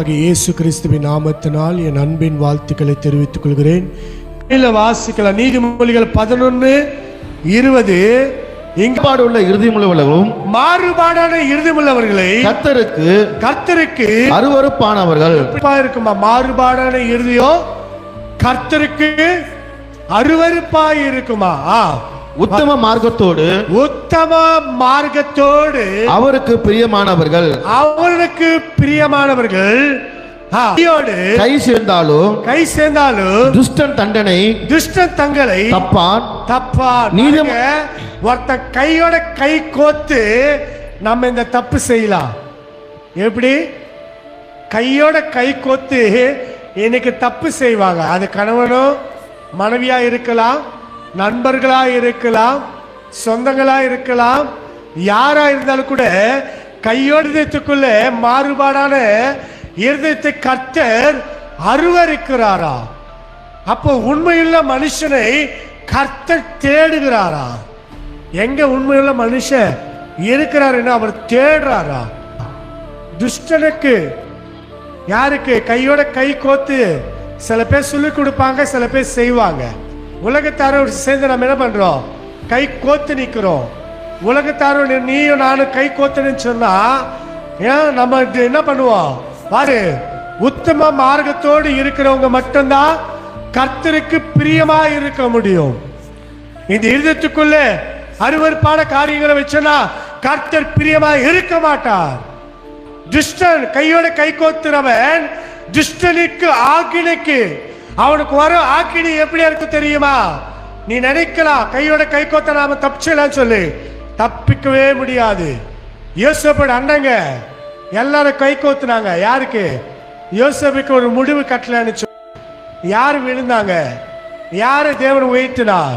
இயேசு கிறிஸ்துவின் நாமத்தினால் என் அன்பின் வாழ்த்துக்களை தெரிவித்துக் கொள்கிறேன். வாசிக்கலாம் நீதிமொழிகள் 11:20. இங்காடுள்ள இறுதியுள்ளவர்களும் மாறுபாடான இறுதியுள்ளவர்களை கர்த்தருக்கு அருவருப்பானவர்கள். இருக்குமா? மாறுபாடான இறுதியோ கர்த்தருக்கு அருவருப்பாய் இருக்குமா? உத்தம மார்க்கத்தோடு அவருக்கு பிரியமானவர்கள் கை சேர்ந்தாலும் துஷ்டன் தங்களை தப்பான். ஒருத்தன் கையோட கை கோத்து நம்ம இந்த தப்பு செய்யலாம். எப்படி? கையோட கை கோத்து இன்னைக்கு தப்பு செய்வாங்க. அது கணவனோ மனைவியா இருக்கலாம், நண்பர்களா இருக்கலாம், சொந்தங்களா இருக்கலாம், யாரா இருந்தாலும் கூட கையோட இருதயத்துக்குள்ள மாறுபாடான இருதயத்தை கர்த்தர் அருவருக்கிறாரா? அப்போ உண்மையுள்ள மனுஷனை கர்த்தர் தேடுகிறாரா? எங்க உண்மையுள்ள மனுஷன் இருக்கிறாருன்னு அவர் தேடுறாரா? துஷ்டனுக்கு யாருக்கு? கையோட கை கோத்து சில பேர் சொல்லிக் கொடுப்பாங்க, சில பேர் செய்வாங்க. உலகத்தாரோடு சேர்ந்து நம்ம என்ன பண்றோம்? கை கோத்து நிக்கிறோம். உலகத்தாரோடு நீயும் நானும் கை கோத்துன்னு சொன்னா ஏன் நம்ம என்ன பண்ணுவோம்? பாரு, உத்தம மார்க்கத்தோடு இருக்கிறவங்க மட்டும்தான் கர்த்தருக்கு பிரியமா இருக்க முடியும். இந்த இருதயத்துக்குள்ள அருவருப்பான காரியங்களை வச்சனா கர்த்தர் பிரியமா இருக்க மாட்டார். துஷ்டன் கையோட கை கோத்துறவன் துஷ்டனுக்கு ஆக்கினைக்கு அவனுக்கு வர ஆக்கினி எப்படி இருக்கு தெரியுமா? நீ நினைக்கலாம் கையோட கை கோத்த நாம தப்பிச்சலாம் சொல்லி, தப்பிக்கவே முடியாது. யோசேப்போட அண்ணங்க எல்லாரும் கை கோத்துனாங்க. யாருக்கு? யோசேப்புக்கு ஒரு முடிவு கட்டலன்னு சொல்லி. யாரு விழுந்தாங்க? யாரு தேவன் உயர்த்தினார்?